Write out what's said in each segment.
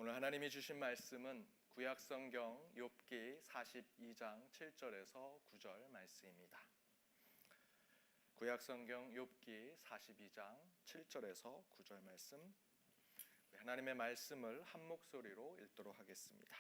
오늘 하나님이 주신 말씀은 구약성경 욥기 42장 7절에서 9절 말씀입니다. 구약성경 욥기 42장 7절에서 9절 말씀, 하나님의 말씀을 한 목소리로 읽도록 하겠습니다.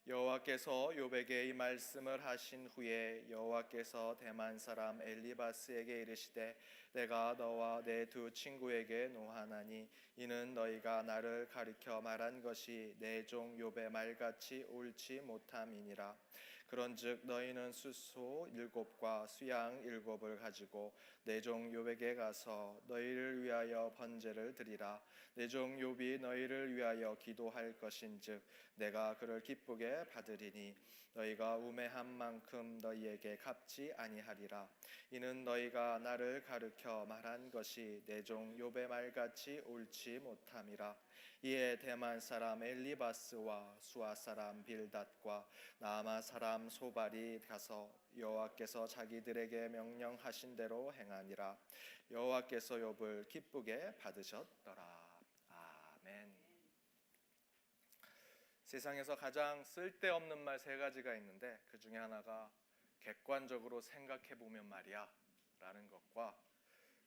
여호와께서 욥에게 이 말씀을 하신 후에 여호와께서 대만 사람 엘리바스에게 이르시되 내가 너와 내 두 친구에게 노하나니 이는 너희가 나를 가리켜 말한 것이 내 종 욥의 말같이 옳지 못함이니라. 그런즉 너희는 숫소 7과 수양 7을 가지고 내 종 욥에게 가서 너희를 위하여 번제를 드리라. 내 종 욥이 너희를 위하여 기도할 것인즉 내가 그를 기쁘게 받으리니 너희가 우매한 만큼 너희에게 갚지 아니하리라. 이는 너희가 나를 가르쳐 말한 것이 내 종 욥의 말같이 옳지 못함이라. 이에 대만 사람 엘리바스와 수아 사람 빌닷과 나아마 사람 소발이 가서 여호와께서 자기들에게 명령하신 대로 행하니라. 여호와께서 욥을 기쁘게 받으셨더라. 아멘. 세상에서 가장 쓸데없는 말 세 가지가 있는데 그 중에 하나가 객관적으로 생각해 보면 말이야 라는 것과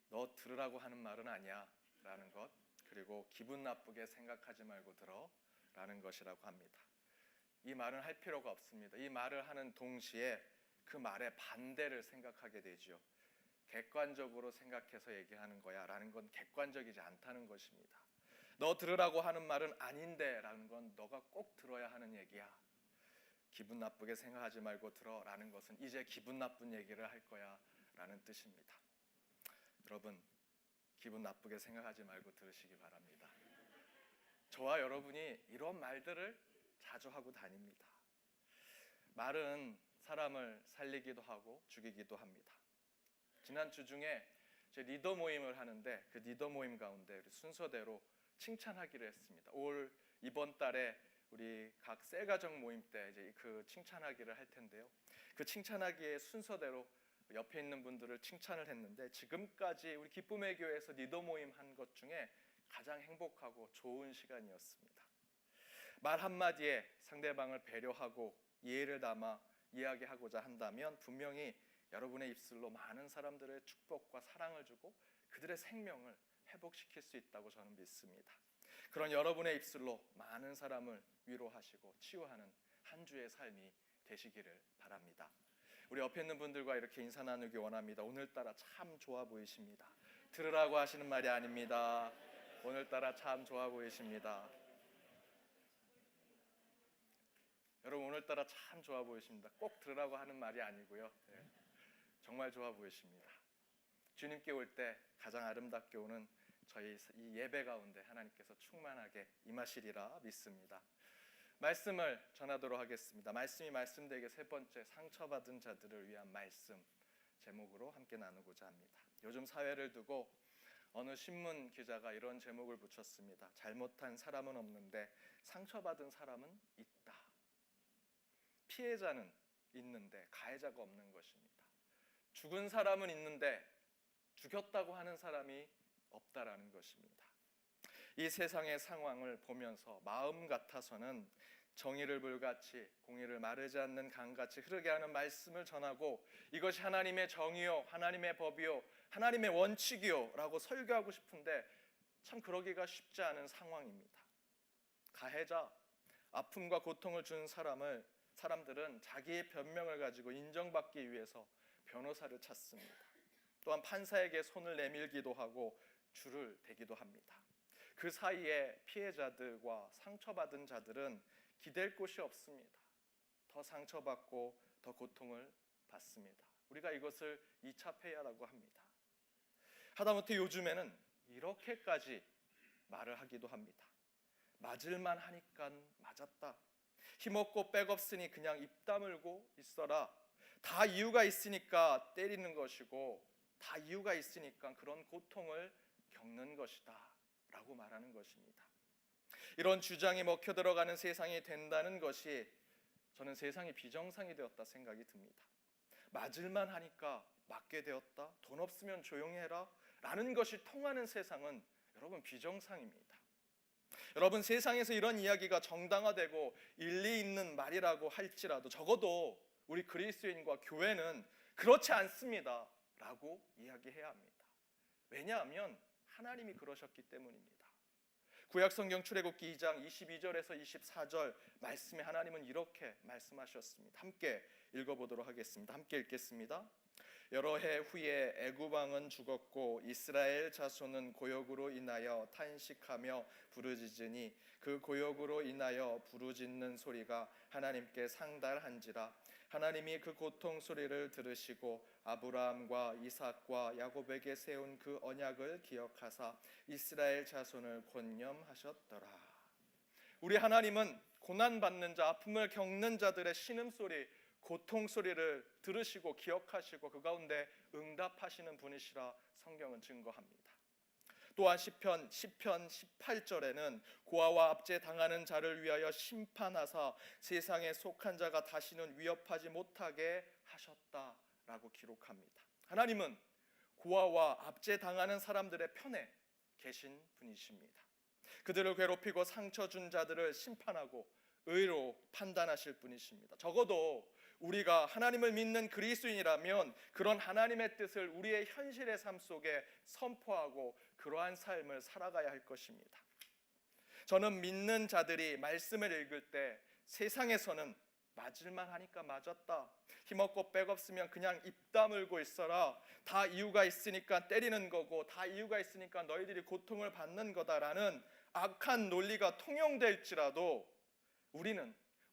너 들으라고 하는 말은 아니야 라는 것, 그리고 기분 나쁘게 생각하지 말고 들어 라는 것이라고 합니다. 이 말은 할 필요가 없습니다. 이 말을 하는 동시에 그 말의 반대를 생각하게 되지요. 객관적으로 생각해서 얘기하는 거야 라는 건 객관적이지 않다는 것입니다. 너 들으라고 하는 말은 아닌데 라는 건 너가 꼭 들어야 하는 얘기야. 기분 나쁘게 생각하지 말고 들어 라는 것은 이제 기분 나쁜 얘기를 할 거야 라는 뜻입니다. 여러분, 기분 나쁘게 생각하지 말고 들으시기 바랍니다. 저와 여러분이 이런 말들을 자주 하고 다닙니다. 말은 사람을 살리기도 하고 죽이기도 합니다. 지난 주 중에 제 리더 모임을 하는데 그 리더 모임 가운데 순서대로 칭찬하기로 했습니다. 이번 달에 우리 각 셀가정 모임 때 이제 그 칭찬하기를 할 텐데요. 그 칭찬하기의 순서대로 옆에 있는 분들을 칭찬을 했는데 지금까지 우리 기쁨의 교회에서 리더 모임 한 것 중에 가장 행복하고 좋은 시간이었습니다. 말 한마디에 상대방을 배려하고 이해를 담아 이야기하고자 한다면 분명히 여러분의 입술로 많은 사람들의 축복과 사랑을 주고 그들의 생명을 회복시킬 수 있다고 저는 믿습니다. 그런 여러분의 입술로 많은 사람을 위로하시고 치유하는 한 주의 삶이 되시기를 바랍니다. 우리 옆에 있는 분들과 이렇게 인사 나누기 원합니다. 오늘따라 참 좋아 보이십니다. 들으라고 하시는 말이 아닙니다. 오늘따라 참 좋아 보이십니다. 여러분, 오늘따라 참 좋아 보이십니다. 꼭 들으라고 하는 말이 아니고요. 네, 정말 좋아 보이십니다. 주님께 올 때 가장 아름답게 오는 저희 이 예배 가운데 하나님께서 충만하게 임하시리라 믿습니다. 말씀을 전하도록 하겠습니다. 말씀이 말씀되게 세 번째, 상처받은 자들을 위한 말씀 제목으로 함께 나누고자 합니다. 요즘 사회를 두고 어느 신문 기자가 이런 제목을 붙였습니다. 잘못한 사람은 없는데 상처받은 사람은 있다. 피해자는 있는데 가해자가 없는 것입니다. 죽은 사람은 있는데 죽였다고 하는 사람이 없다라는 것입니다. 이 세상의 상황을 보면서 마음 같아서는 정의를 불같이 공의를 마르지 않는 강같이 흐르게 하는 말씀을 전하고 이것이 하나님의 정의요, 하나님의 법이요, 하나님의 원칙이요 라고 설교하고 싶은데 참 그러기가 쉽지 않은 상황입니다. 가해자, 아픔과 고통을 준 사람들은 자기의 변명을 가지고 인정받기 위해서 변호사를 찾습니다. 또한 판사에게 손을 내밀기도 하고 줄을 대기도 합니다. 그 사이에 피해자들과 상처받은 자들은 기댈 곳이 없습니다. 더 상처받고 더 고통을 받습니다. 우리가 이것을 2차 폐야라고 합니다. 하다못해 요즘에는 이렇게까지 말을 하기도 합니다. 맞을만 하니까 맞았다. 힘없고 백없으니 그냥 입 다물고 있어라. 다 이유가 있으니까 때리는 것이고 다 이유가 있으니까 그런 고통을 겪는 것이다 라고 말하는 것입니다. 이런 주장이 먹혀 들어가는 세상이 된다는 것이 저는 세상이 비정상이 되었다 생각이 듭니다. 맞을만 하니까 맞게 되었다, 돈 없으면 조용히 해라 라는 것이 통하는 세상은 여러분 비정상입니다. 여러분, 세상에서 이런 이야기가 정당화되고 일리 있는 말이라고 할지라도 적어도 우리 그리스도인과 교회는 그렇지 않습니다 라고 이야기해야 합니다. 왜냐하면 하나님이 그러셨기 때문입니다. 구약성경 출애굽기 2장 22절에서 24절 말씀에 하나님은 이렇게 말씀하셨습니다. 함께 읽어보도록 하겠습니다. 함께 읽겠습니다. 여러 해 후에 애굽 왕은 죽었고 이스라엘 자손은 고역으로 인하여 탄식하며 부르짖으니 그 고역으로 인하여 부르짖는 소리가 하나님께 상달한지라. 하나님이 그 고통 소리를 들으시고 아브라함과 이삭과 야곱에게 세운 그 언약을 기억하사 이스라엘 자손을 권념하셨더라. 우리 하나님은 고난받는 자, 아픔을 겪는 자들의 신음소리, 고통 소리를 들으시고 기억하시고 그 가운데 응답하시는 분이시라 성경은 증거합니다. 또한 시편 18절에는 고아와 압제 당하는 자를 위하여 심판하사 세상에 속한 자가 다시는 위협하지 못하게 하셨다라고 기록합니다. 하나님은 고아와 압제 당하는 사람들의 편에 계신 분이십니다. 그들을 괴롭히고 상처 준 자들을 심판하고 의로 판단하실 분이십니다. 적어도 우리가 하나님을 믿는 그리스도인이라면 그런 하나님의 뜻을 우리의 현실의 삶 속에 선포하고 그러한 삶을 살아가야 할 것입니다. 저는 믿는 자들이 말씀을 읽을 때 세상에서는 맞을만 하니까 맞았다, 힘없고 백없으면 그냥 입 다물고 있어라, 다 이유가 있으니까 때리는 거고 다 이유가 있으니까 너희들이 고통을 받는 거다라는 악한 논리가 통용될지라도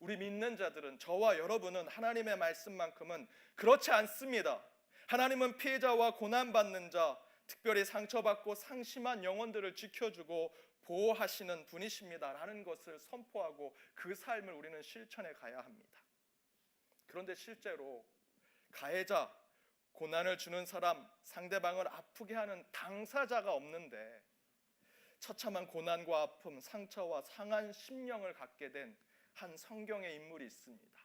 우리 믿는 자들은, 저와 여러분은 하나님의 말씀만큼은 그렇지 않습니다. 하나님은 피해자와 고난받는 자, 특별히 상처받고 상심한 영혼들을 지켜주고 보호하시는 분이십니다 라는 것을 선포하고 그 삶을 우리는 실천해 가야 합니다. 그런데 실제로 가해자, 고난을 주는 사람, 상대방을 아프게 하는 당사자가 없는데 처참한 고난과 아픔, 상처와 상한 심령을 갖게 된 한 성경의 인물이 있습니다.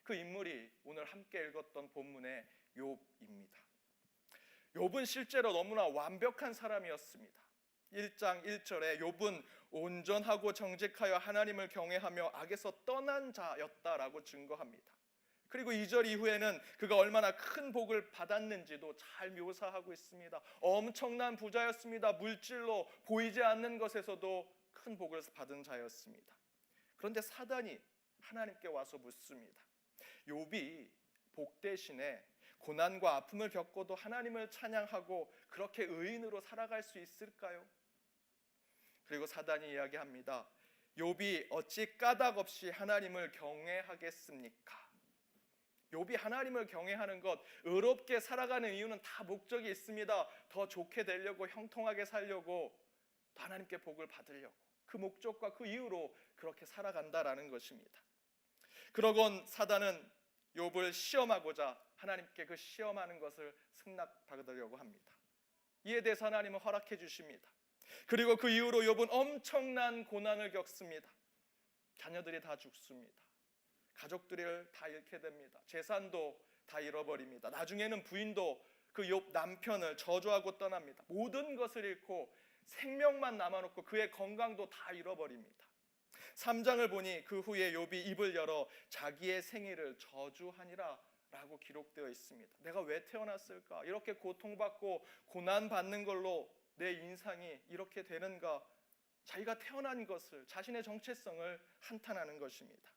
그 인물이 오늘 함께 읽었던 본문의 욥입니다. 욥은 실제로 너무나 완벽한 사람이었습니다. 1장 1절에 욥은 온전하고 정직하여 하나님을 경외하며 악에서 떠난 자였다라고 증거합니다. 그리고 2절 이후에는 그가 얼마나 큰 복을 받았는지도 잘 묘사하고 있습니다. 엄청난 부자였습니다. 물질로 보이지 않는 것에서도 큰 복을 받은 자였습니다. 그런데 사단이 하나님께 와서 묻습니다. 욥이 복 대신에 고난과 아픔을 겪고도 하나님을 찬양하고 그렇게 의인으로 살아갈 수 있을까요? 그리고 사단이 이야기합니다. 욥이 어찌 까닭 없이 하나님을 경외하겠습니까? 욥이 하나님을 경외하는 것, 의롭게 살아가는 이유는 다 목적이 있습니다. 더 좋게 되려고, 형통하게 살려고, 하나님께 복을 받으려고, 그 목적과 그 이유로 그렇게 살아간다라는 것입니다. 그러곤 사단은 욥을 시험하고자 하나님께 그 시험하는 것을 승낙받으려고 합니다. 이에 대해서 하나님은 허락해 주십니다. 그리고 그 이후로 욥은 엄청난 고난을 겪습니다. 자녀들이 다 죽습니다. 가족들을 다 잃게 됩니다. 재산도 다 잃어버립니다. 나중에는 부인도 그 욥 남편을 저주하고 떠납니다. 모든 것을 잃고 생명만 남아놓고 그의 건강도 다 잃어버립니다. 3장을 보니 그 후에 욥이 입을 열어 자기의 생일을 저주하니라 라고 기록되어 있습니다. 내가 왜 태어났을까? 이렇게 고통받고 고난받는 걸로 내 인상이 이렇게 되는가? 자기가 태어난 것을, 자신의 정체성을 한탄하는 것입니다.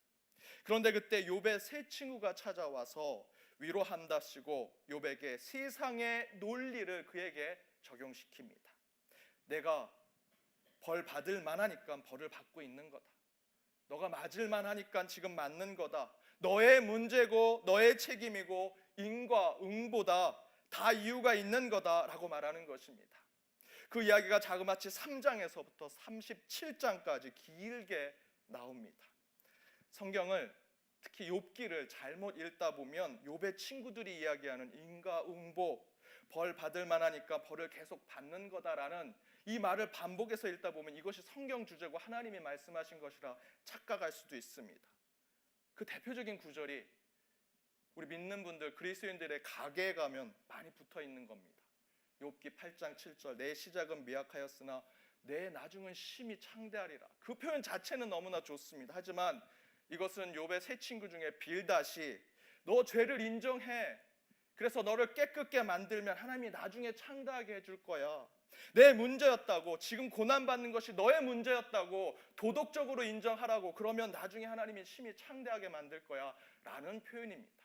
그런데 그때 욥의 세 친구가 찾아와서 위로한답시고 욥에게 세상의 논리를 그에게 적용시킵니다. 내가 벌 받을 만하니까 벌을 받고 있는 거다. 너가 맞을 만하니까 지금 맞는 거다. 너의 문제고 너의 책임이고 인과 응보다 다 이유가 있는 거다라고 말하는 것입니다. 그 이야기가 자그마치 3장에서부터 37장까지 길게 나옵니다. 성경을, 특히 욥기를 잘못 읽다 보면 욥의 친구들이 이야기하는 인과응보, 벌 받을 만하니까 벌을 계속 받는 거다라는 이 말을 반복해서 읽다 보면 이것이 성경 주제고 하나님이 말씀하신 것이라 착각할 수도 있습니다. 그 대표적인 구절이 우리 믿는 분들, 그리스도인들의 가게에 가면 많이 붙어 있는 겁니다. 욥기 8장 7절, 내 시작은 미약하였으나 내 나중은 심히 창대하리라. 그 표현 자체는 너무나 좋습니다. 하지만 이것은 욥의 세 친구 중에 빌닷이 너 죄를 인정해. 그래서 너를 깨끗게 만들면 하나님이 나중에 창대하게 해줄 거야. 내 문제였다고, 지금 고난받는 것이 너의 문제였다고 도덕적으로 인정하라고. 그러면 나중에 하나님이 심히 창대하게 만들 거야 라는 표현입니다.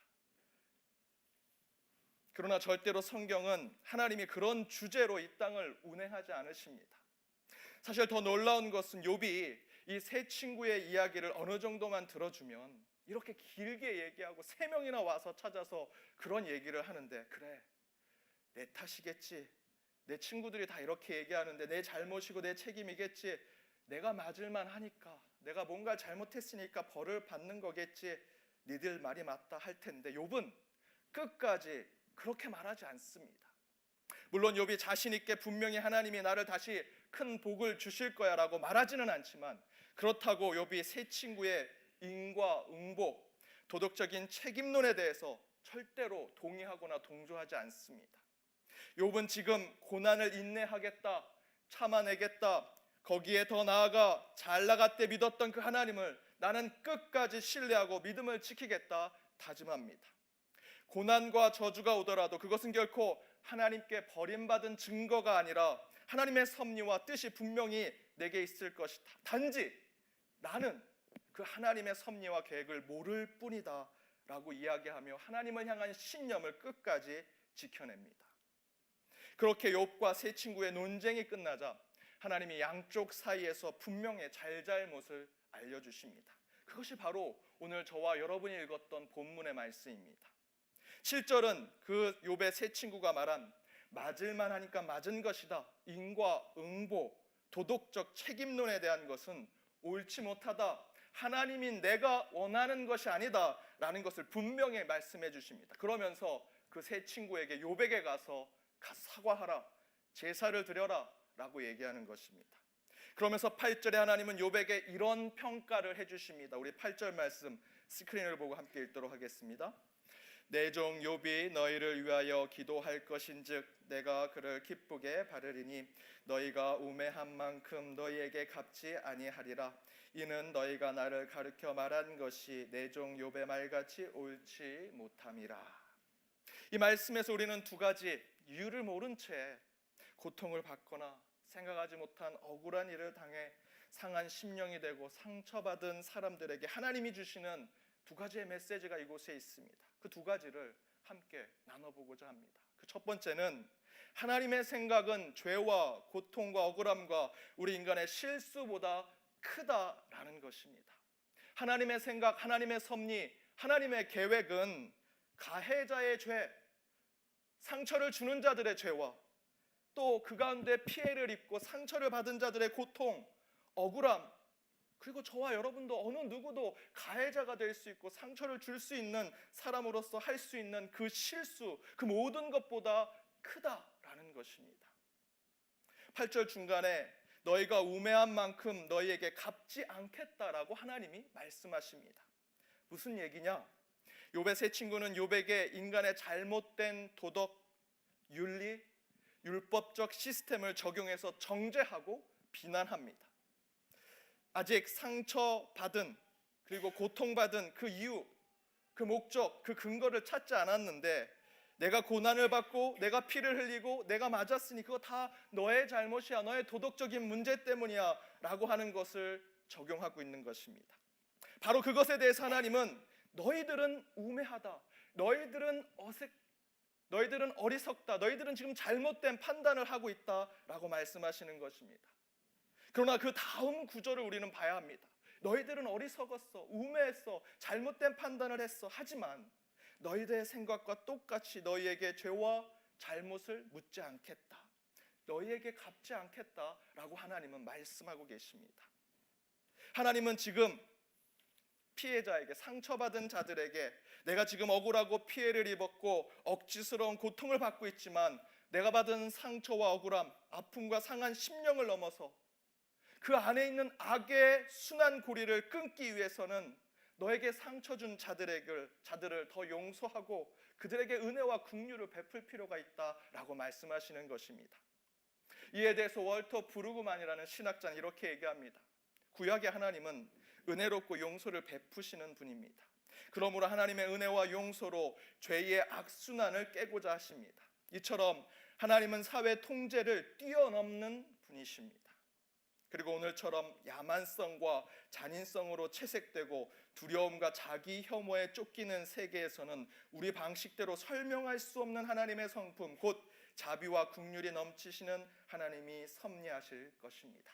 그러나 절대로 성경은 하나님이 그런 주제로 이 땅을 운행하지 않으십니다. 사실 더 놀라운 것은 욥이 이 세 친구의 이야기를 어느 정도만 들어주면 이렇게 길게 얘기하고 세 명이나 와서 찾아서 그런 얘기를 하는데, 그래 내 탓이겠지, 내 친구들이 다 이렇게 얘기하는데 내 잘못이고 내 책임이겠지, 내가 맞을만 하니까, 내가 뭔가 잘못했으니까 벌을 받는 거겠지, 니들 말이 맞다 할 텐데 욥은 끝까지 그렇게 말하지 않습니다. 물론 욥이 자신 있게 분명히 하나님이 나를 다시 큰 복을 주실 거야 라고 말하지는 않지만, 그렇다고 욥이 세 친구의 인과 응보, 도덕적인 책임론에 대해서 절대로 동의하거나 동조하지 않습니다. 욥은 지금 고난을 인내하겠다, 참아내겠다, 거기에 더 나아가 잘 나갔대 믿었던 그 하나님을 나는 끝까지 신뢰하고 믿음을 지키겠다 다짐합니다. 고난과 저주가 오더라도 그것은 결코 하나님께 버림받은 증거가 아니라 하나님의 섭리와 뜻이 분명히 내게 있을 것이다. 단지 나는 그 하나님의 섭리와 계획을 모를 뿐이다 라고 이야기하며 하나님을 향한 신념을 끝까지 지켜냅니다. 그렇게 욥과 세 친구의 논쟁이 끝나자 하나님이 양쪽 사이에서 분명히 잘잘못을 알려주십니다. 그것이 바로 오늘 저와 여러분이 읽었던 본문의 말씀입니다. 7절은 그 욥의 세 친구가 말한 맞을만 하니까 맞은 것이다, 인과 응보, 도덕적 책임론에 대한 것은 옳지 못하다, 하나님이 내가 원하는 것이 아니다 라는 것을 분명히 말씀해 주십니다. 그러면서 그 세 친구에게 욥에게 가서 사과하라, 제사를 드려라 라고 얘기하는 것입니다. 그러면서 8절에 하나님은 욥에게 이런 평가를 해주십니다. 우리 8절 말씀 스크린을 보고 함께 읽도록 하겠습니다. 내 종 욥이 너희를 위하여 기도할 것인즉 내가 그를 기쁘게 바르리니 너희가 우매한 만큼 너희에게 갚지 아니하리라. 이는 너희가 나를 가르쳐 말한 것이 내 종 욥의 말같이 옳지 못함이라. 이 말씀에서 우리는 두 가지 이유를 모른 채 고통을 받거나 생각하지 못한 억울한 일을 당해 상한 심령이 되고 상처받은 사람들에게 하나님이 주시는 두 가지의 메시지가 이곳에 있습니다. 그 두 가지를 함께 나눠보고자 합니다. 그 첫 번째는 하나님의 생각은 죄와 고통과 억울함과 우리 인간의 실수보다 크다라는 것입니다. 하나님의 생각, 하나님의 섭리, 하나님의 계획은 가해자의 죄, 상처를 주는 자들의 죄와 또 그 가운데 피해를 입고 상처를 받은 자들의 고통, 억울함, 그리고 저와 여러분도 어느 누구도 가해자가 될 수 있고 상처를 줄 수 있는 사람으로서 할 수 있는 그 실수, 그 모든 것보다 크다라는 것입니다. 8절 중간에 너희가 우매한 만큼 너희에게 갚지 않겠다라고 하나님이 말씀하십니다. 무슨 얘기냐? 욥의 세 친구는 욥에게 인간의 잘못된 도덕, 윤리, 율법적 시스템을 적용해서 정죄하고 비난합니다. 아직 상처받은 그리고 고통받은 그 이유, 그 목적, 그 근거를 찾지 않았는데 내가 고난을 받고 내가 피를 흘리고 내가 맞았으니 그거 다 너의 잘못이야, 너의 도덕적인 문제 때문이야 라고 하는 것을 적용하고 있는 것입니다. 바로 그것에 대해서 하나님은 너희들은 우매하다, 너희들은 어리석다, 너희들은 지금 잘못된 판단을 하고 있다라고 말씀하시는 것입니다. 그러나 그 다음 구절을 우리는 봐야 합니다. 너희들은 어리석었어, 우매했어, 잘못된 판단을 했어. 하지만 너희들의 생각과 똑같이 너희에게 죄와 잘못을 묻지 않겠다, 너희에게 갚지 않겠다라고 하나님은 말씀하고 계십니다. 하나님은 지금 피해자에게, 상처받은 자들에게 내가 지금 억울하고 피해를 입었고 억지스러운 고통을 받고 있지만 내가 받은 상처와 억울함, 아픔과 상한 심령을 넘어서 그 안에 있는 악의 순한 고리를 끊기 위해서는 너에게 상처 준 자들을 더 용서하고 그들에게 은혜와 긍휼을 베풀 필요가 있다라고 말씀하시는 것입니다. 이에 대해서 월터 브루그만이라는 신학자는 이렇게 얘기합니다. 구약의 하나님은 은혜롭고 용서를 베푸시는 분입니다. 그러므로 하나님의 은혜와 용서로 죄의 악순환을 깨고자 하십니다. 이처럼 하나님은 사회 통제를 뛰어넘는 분이십니다. 그리고 오늘처럼 야만성과 잔인성으로 채색되고 두려움과 자기 혐오에 쫓기는 세계에서는 우리 방식대로 설명할 수 없는 하나님의 성품, 곧 자비와 긍휼이 넘치시는 하나님이 섭리하실 것입니다.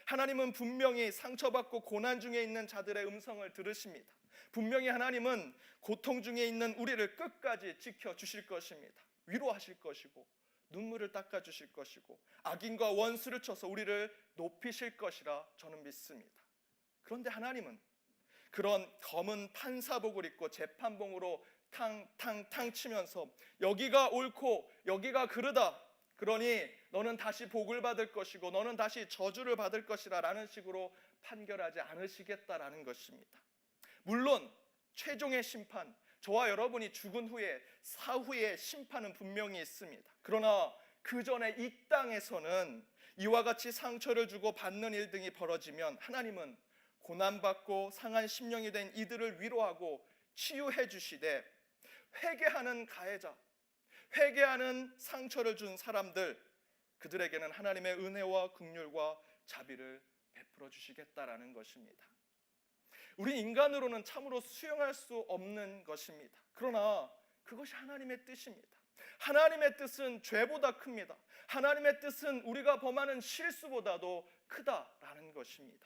하나님은 분명히 상처받고 고난 중에 있는 자들의 음성을 들으십니다. 분명히 하나님은 고통 중에 있는 우리를 끝까지 지켜주실 것입니다. 위로하실 것이고 눈물을 닦아주실 것이고 악인과 원수를 쳐서 우리를 높이실 것이라 저는 믿습니다. 그런데 하나님은 그런 검은 판사복을 입고 재판봉으로 탕탕탕 치면서 여기가 옳고 여기가 그르다, 그러니 너는 다시 복을 받을 것이고 너는 다시 저주를 받을 것이라 라는 식으로 판결하지 않으시겠다라는 것입니다. 물론 최종의 심판, 저와 여러분이 죽은 후에 사후의 심판은 분명히 있습니다. 그러나 그 전에 이 땅에서는 이와 같이 상처를 주고 받는 일 등이 벌어지면 하나님은 고난받고 상한 심령이 된 이들을 위로하고 치유해 주시되, 회개하는 가해자, 회개하는 상처를 준 사람들, 그들에게는 하나님의 은혜와 긍휼과 자비를 베풀어 주시겠다라는 것입니다. 우리 인간으로는 참으로 수용할 수 없는 것입니다. 그러나 그것이 하나님의 뜻입니다. 하나님의 뜻은 죄보다 큽니다. 하나님의 뜻은 우리가 범하는 실수보다도 크다라는 것입니다.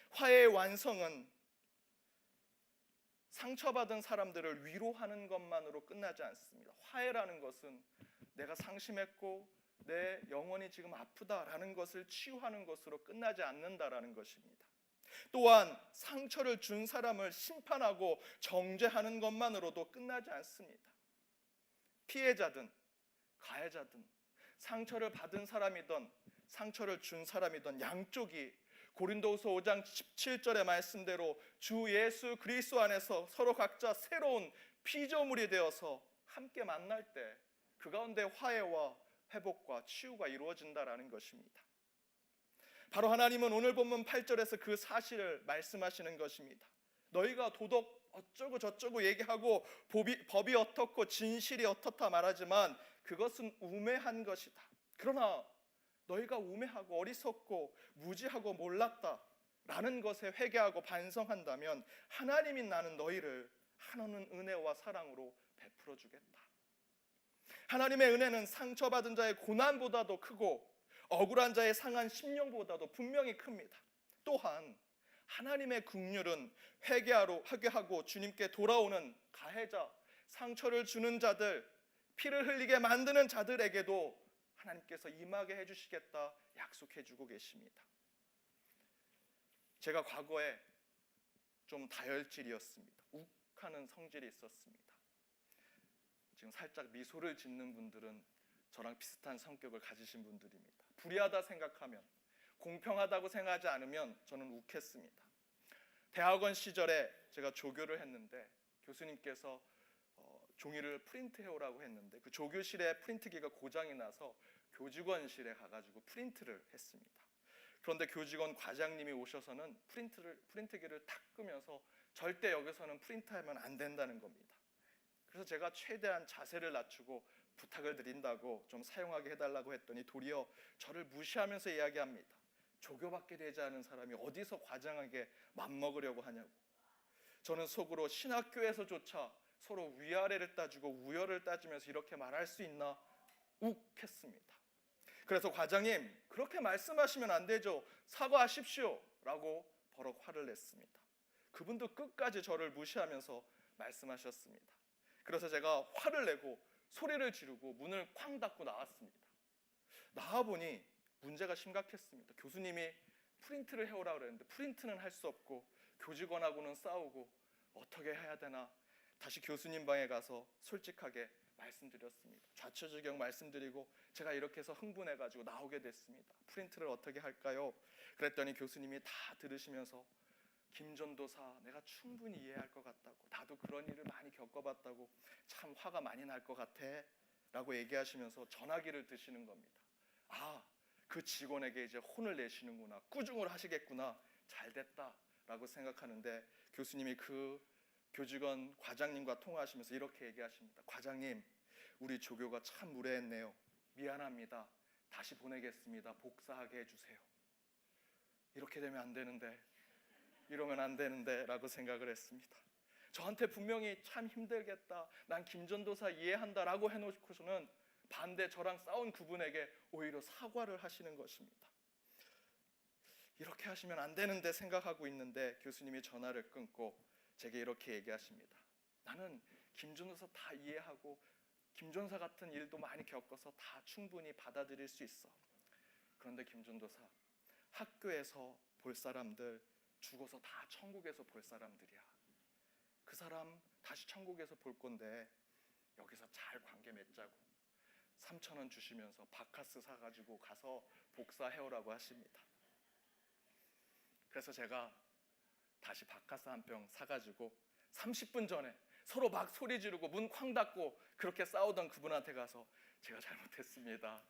화해의 완성은 상처받은 사람들을 위로하는 것만으로 끝나지 않습니다. 화해라는 것은 내가 상심했고 내 영혼이 지금 아프다라는 것을 치유하는 것으로 끝나지 않는다라는 것입니다. 또한 상처를 준 사람을 심판하고 정죄하는 것만으로도 끝나지 않습니다. 피해자든 가해자든 상처를 받은 사람이든 상처를 준 사람이든 양쪽이 고린도후서 5장 17절의 말씀대로 주 예수 그리스도 안에서 서로 각자 새로운 피조물이 되어서 함께 만날 때 그 가운데 화해와 회복과 치유가 이루어진다라는 것입니다. 바로 하나님은 오늘 본문 8절에서 그 사실을 말씀하시는 것입니다. 너희가 도덕 어쩌고 저쩌고 얘기하고 법이 어떻고 진실이 어떻다 말하지만 그것은 우매한 것이다. 그러나 너희가 우매하고 어리석고 무지하고 몰랐다라는 것에 회개하고 반성한다면 하나님이 나는 너희를 한없는 은혜와 사랑으로 베풀어 주겠다. 하나님의 은혜는 상처받은 자의 고난보다도 크고 억울한 자의 상한 심령보다도 분명히 큽니다. 또한 하나님의 긍휼은 회개하고 주님께 돌아오는 가해자, 상처를 주는 자들, 피를 흘리게 만드는 자들에게도 하나님께서 임하게 해주시겠다 약속해주고 계십니다. 제가 과거에 좀 다혈질이었습니다. 욱하는 성질이 있었습니다. 지금 살짝 미소를 짓는 분들은 저랑 비슷한 성격을 가지신 분들입니다. 불의하다 생각하면, 공평하다고 생각하지 않으면 저는 욱했습니다. 대학원 시절에 제가 조교를 했는데 교수님께서 종이를 프린트해오라고 했는데 그 조교실에 프린트기가 고장이 나서 교직원실에 가가지고 프린트를 했습니다. 그런데 교직원 과장님이 오셔서는 프린트기를 탁 끄면서 절대 여기서는 프린트하면 안 된다는 겁니다. 그래서 제가 최대한 자세를 낮추고 부탁을 드린다고 좀 사용하게 해달라고 했더니 도리어 저를 무시하면서 이야기합니다. 조교받게 되지 않은 사람이 어디서 과장에게 맘먹으려고 하냐고. 저는 속으로 신학교에서조차 서로 위아래를 따지고 우열을 따지면서 이렇게 말할 수 있나 욱했습니다. 그래서 과장님, 그렇게 말씀하시면 안 되죠. 사과하십시오 라고 버럭 화를 냈습니다. 그분도 끝까지 저를 무시하면서 말씀하셨습니다. 그래서 제가 화를 내고 소리를 지르고 문을 쾅 닫고 나왔습니다. 나와보니 문제가 심각했습니다. 교수님이 프린트를 해오라고 그랬는데 프린트는 할 수 없고 교직원하고는 싸우고 어떻게 해야 되나 다시 교수님 방에 가서 솔직하게 말씀드렸습니다. 좌초지경 말씀드리고 제가 이렇게 해서 흥분해가지고 나오게 됐습니다. 프린트를 어떻게 할까요? 그랬더니 교수님이 다 들으시면서 김전도사, 내가 충분히 이해할 것 같다고, 나도 그런 일을 많이 겪어봤다고, 참 화가 많이 날 것 같아 라고 얘기하시면서 전화기를 드시는 겁니다. 아, 그 직원에게 이제 혼을 내시는구나, 꾸중을 하시겠구나, 잘됐다 라고 생각하는데, 교수님이 그 교직원 과장님과 통화하시면서 이렇게 얘기하십니다. 과장님, 우리 조교가 참 무례했네요. 미안합니다. 다시 보내겠습니다. 복사하게 해주세요. 이렇게 되면 안 되는데, 이러면 안 되는데 라고 생각을 했습니다. 저한테 분명히 참 힘들겠다, 난 김전도사 이해한다 라고 해놓고서는 반대 저랑 싸운 그분에게 오히려 사과를 하시는 것입니다. 이렇게 하시면 안 되는데 생각하고 있는데, 교수님이 전화를 끊고 제게 이렇게 얘기하십니다. 나는 김전도사 다 이해하고 김전도사 같은 일도 많이 겪어서 다 충분히 받아들일 수 있어. 그런데 김전도사, 학교에서 볼 사람들 죽어서 다 천국에서 볼 사람들이야. 그 사람 다시 천국에서 볼 건데 여기서 잘 관계 맺자고 3,000원 주시면서 바카스 사가지고 가서 복사해오라고 하십니다. 그래서 제가 다시 바카스 한 병 사가지고 30분 전에 서로 막 소리 지르고 문 쾅 닫고 그렇게 싸우던 그분한테 가서 제가 잘못했습니다.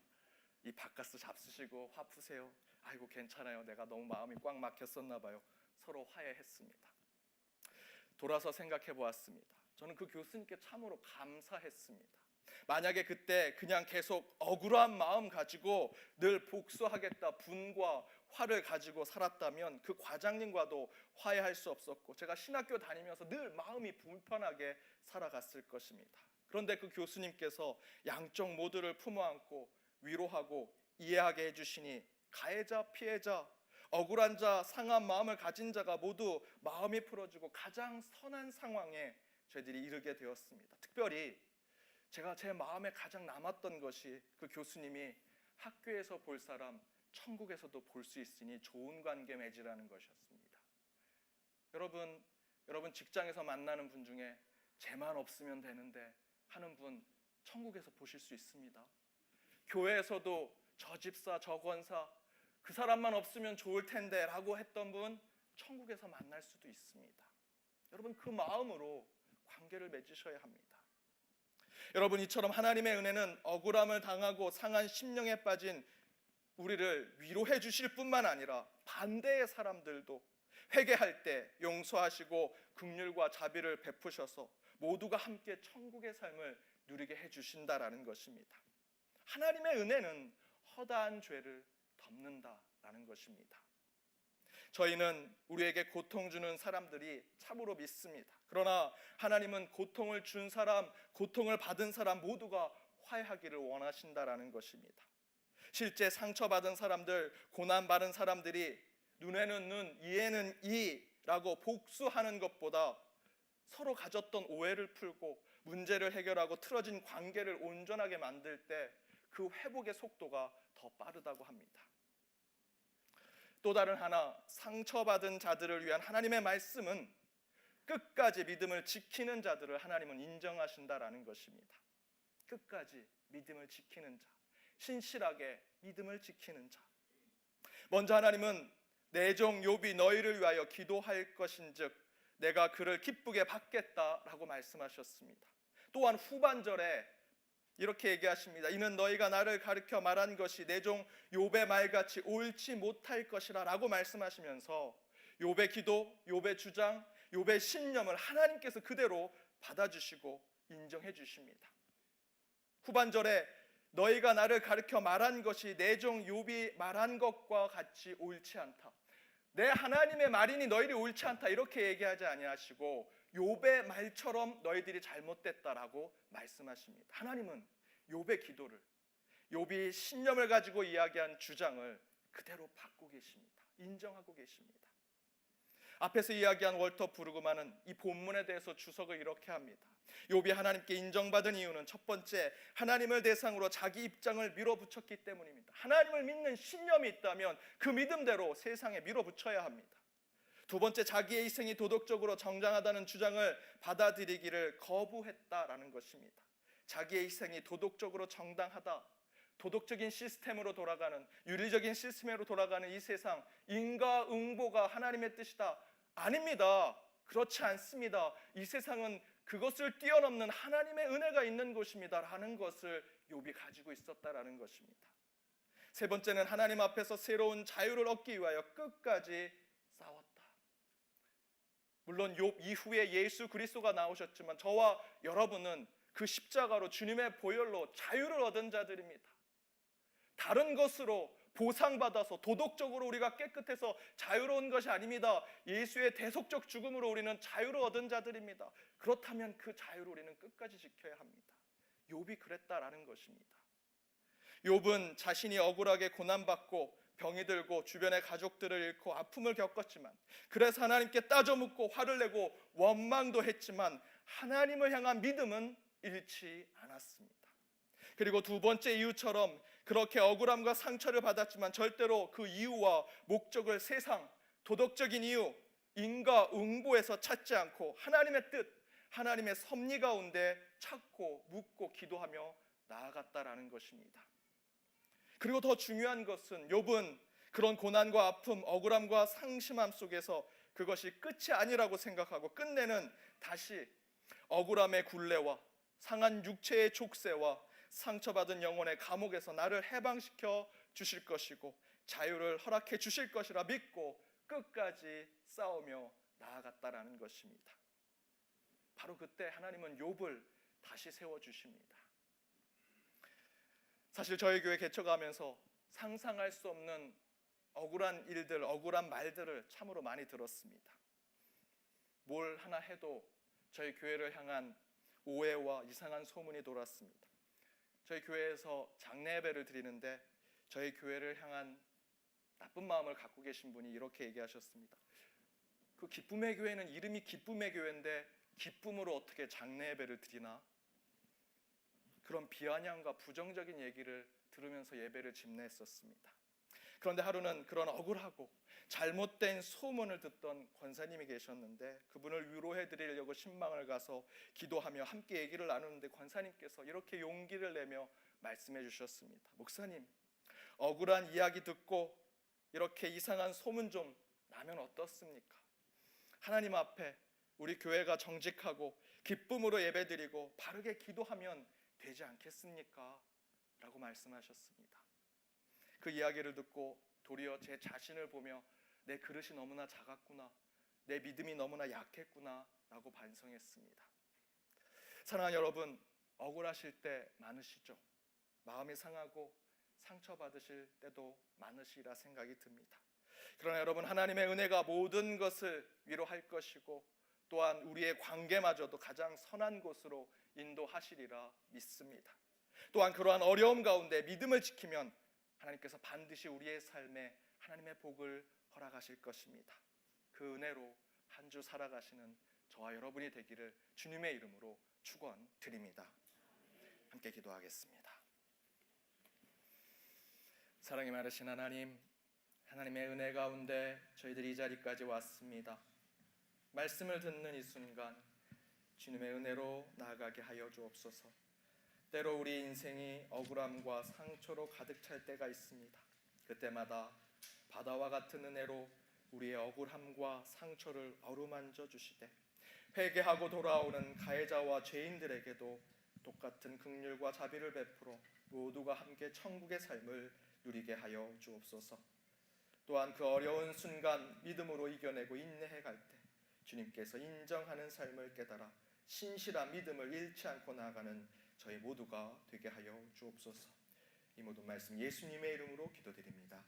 이 바카스 잡수시고 화 푸세요. 아이고 괜찮아요. 내가 너무 마음이 꽉 막혔었나 봐요. 서로 화해했습니다. 돌아서 생각해 보았습니다. 저는 그 교수님께 참으로 감사했습니다. 만약에 그때 그냥 계속 억울한 마음 가지고 늘 복수하겠다 분과 화를 가지고 살았다면 그 과장님과도 화해할 수 없었고 제가 신학교 다니면서 늘 마음이 불편하게 살아갔을 것입니다. 그런데 그 교수님께서 양쪽 모두를 품어안고 위로하고 이해하게 해주시니 가해자, 피해자, 억울한 자, 상한 마음을 가진 자가 모두 마음이 풀어지고 가장 선한 상황에 저희들이 이르게 되었습니다. 특별히 제가 제 마음에 가장 남았던 것이 그 교수님이 학교에서 볼 사람 천국에서도 볼 수 있으니 좋은 관계 맺으라는 것이었습니다. 여러분 직장에서 만나는 분 중에 쟤만 없으면 되는데 하는 분 천국에서 보실 수 있습니다. 교회에서도 저 집사, 저 권사 그 사람만 없으면 좋을 텐데 라고 했던 분 천국에서 만날 수도 있습니다. 여러분 그 마음으로 관계를 맺으셔야 합니다. 여러분 이처럼 하나님의 은혜는 억울함을 당하고 상한 심령에 빠진 우리를 위로해 주실 뿐만 아니라 반대의 사람들도 회개할 때 용서하시고 긍휼과 자비를 베푸셔서 모두가 함께 천국의 삶을 누리게 해주신다라는 것입니다. 하나님의 은혜는 허다한 죄를 덮는다라는 것입니다. 저희는 우리에게 고통 주는 사람들이 참으로 믿습니다. 그러나 하나님은 고통을 준 사람, 고통을 받은 사람 모두가 화해하기를 원하신다라는 것입니다. 실제 상처받은 사람들, 고난받은 사람들이 눈에는 눈, 이에는 이라고 복수하는 것보다 서로 가졌던 오해를 풀고 문제를 해결하고 틀어진 관계를 온전하게 만들 때 그 회복의 속도가 더 빠르다고 합니다. 또 다른 하나, 상처받은 자들을 위한 하나님의 말씀은 끝까지 믿음을 지키는 자들을 하나님은 인정하신다라는 것입니다. 끝까지 믿음을 지키는 자, 신실하게 믿음을 지키는 자. 먼저 하나님은 내 종 욥이 너희를 위하여 기도할 것인즉 내가 그를 기쁘게 받겠다라고 말씀하셨습니다. 또한 후반절에 이렇게 얘기하십니다. 이는 너희가 나를 가르쳐 말한 것이 내 종 욥의 말같이 옳지 못할 것이라 라고 말씀하시면서 욥의 기도, 욥의 주장, 욥의 신념을 하나님께서 그대로 받아주시고 인정해 주십니다. 후반절에 너희가 나를 가르쳐 말한 것이 내 종 욥이 말한 것과 같이 옳지 않다. 내 하나님의 말이니 너희들이 옳지 않다 이렇게 얘기하지 아니하시고 욥의 말처럼 너희들이 잘못됐다라고 말씀하십니다. 하나님은 욥의 기도를, 욥이 신념을 가지고 이야기한 주장을 그대로 받고 계십니다. 인정하고 계십니다. 앞에서 이야기한 월터 브루그만은 이 본문에 대해서 주석을 이렇게 합니다. 욥이 하나님께 인정받은 이유는 첫 번째, 하나님을 대상으로 자기 입장을 밀어붙였기 때문입니다. 하나님을 믿는 신념이 있다면 그 믿음대로 세상에 밀어붙여야 합니다. 두 번째, 자기의 희생이 도덕적으로 정당하다는 주장을 받아들이기를 거부했다라는 것입니다. 자기의 희생이 도덕적으로 정당하다, 도덕적인 시스템으로 돌아가는, 윤리적인 시스템으로 돌아가는 이 세상, 인과응보가 하나님의 뜻이다. 아닙니다. 그렇지 않습니다. 이 세상은 그것을 뛰어넘는 하나님의 은혜가 있는 곳입니다 라는 것을 욥이 가지고 있었다라는 것입니다. 세 번째는 하나님 앞에서 새로운 자유를 얻기 위하여 끝까지 싸웠다. 물론 욥 이후에 예수 그리스도가 나오셨지만 저와 여러분은 그 십자가로 주님의 보혈로 자유를 얻은 자들입니다. 다른 것으로 보상받아서 도덕적으로 우리가 깨끗해서 자유로운 것이 아닙니다. 예수의 대속적 죽음으로 우리는 자유를 얻은 자들입니다. 그렇다면 그 자유를 우리는 끝까지 지켜야 합니다. 욥이 그랬다라는 것입니다. 욥은 자신이 억울하게 고난받고 병이 들고 주변의 가족들을 잃고 아픔을 겪었지만, 그래서 하나님께 따져 묻고 화를 내고 원망도 했지만 하나님을 향한 믿음은 잃지 않았습니다. 그리고 두 번째 이유처럼 그렇게 억울함과 상처를 받았지만 절대로 그 이유와 목적을 세상, 도덕적인 이유, 인과 응보에서 찾지 않고 하나님의 뜻, 하나님의 섭리 가운데 찾고 묻고 기도하며 나아갔다라는 것입니다. 그리고 더 중요한 것은 욥은 그런 고난과 아픔, 억울함과 상심함 속에서 그것이 끝이 아니라고 생각하고 끝내는 다시 억울함의 굴레와 상한 육체의 족쇄와 상처받은 영혼의 감옥에서 나를 해방시켜 주실 것이고 자유를 허락해 주실 것이라 믿고 끝까지 싸우며 나아갔다라는 것입니다. 바로 그때 하나님은 욥을 다시 세워주십니다. 사실 저희 교회 개척하면서 상상할 수 없는 억울한 일들, 억울한 말들을 참으로 많이 들었습니다. 뭘 하나 해도 저희 교회를 향한 오해와 이상한 소문이 돌았습니다. 저희 교회에서 장례 예배를 드리는데 저희 교회를 향한 나쁜 마음을 갖고 계신 분이 이렇게 얘기하셨습니다. 그 기쁨의 교회는 이름이 기쁨의 교회인데 기쁨으로 어떻게 장례 예배를 드리나? 그런 비아냥과 부정적인 얘기를 들으면서 예배를 집례했었습니다. 그런데 하루는 그런 억울하고 잘못된 소문을 듣던 권사님이 계셨는데 그분을 위로해 드리려고 신방을 가서 기도하며 함께 얘기를 나누는데 권사님께서 이렇게 용기를 내며 말씀해 주셨습니다. 목사님, 억울한 이야기 듣고 이렇게 이상한 소문 좀 나면 어떻습니까? 하나님 앞에 우리 교회가 정직하고 기쁨으로 예배드리고 바르게 기도하면 되지 않겠습니까? 라고 말씀하셨습니다. 그 이야기를 듣고 도리어 제 자신을 보며 내 그릇이 너무나 작았구나, 내 믿음이 너무나 약했구나 라고 반성했습니다. 사랑하는 여러분, 억울하실 때 많으시죠? 마음이 상하고 상처받으실 때도 많으시리라 생각이 듭니다. 그러나 여러분, 하나님의 은혜가 모든 것을 위로할 것이고 또한 우리의 관계마저도 가장 선한 곳으로 인도하시리라 믿습니다. 또한 그러한 어려움 가운데 믿음을 지키면 하나님께서 반드시 우리의 삶에 하나님의 복을 허락하실 것입니다. 그 은혜로 한 주 살아가시는 저와 여러분이 되기를 주님의 이름으로 축원드립니다. 함께 기도하겠습니다. 사랑이 많으신 하나님, 하나님의 은혜 가운데 저희들이 이 자리까지 왔습니다. 말씀을 듣는 이 순간 주님의 은혜로 나아가게 하여 주옵소서. 때로 우리 인생이 억울함과 상처로 가득 찰 때가 있습니다. 그때마다 바다와 같은 은혜로 우리의 억울함과 상처를 어루만져 주시되 회개하고 돌아오는 가해자와 죄인들에게도 똑같은 긍휼과 자비를 베풀어 모두가 함께 천국의 삶을 누리게 하여 주옵소서. 또한 그 어려운 순간 믿음으로 이겨내고 인내해 갈 때 주님께서 인정하는 삶을 깨달아 신실한 믿음을 잃지 않고 나아가는 저희 모두가 되게 하여 주옵소서. 이 모든 말씀 예수님의 이름으로 기도드립니다.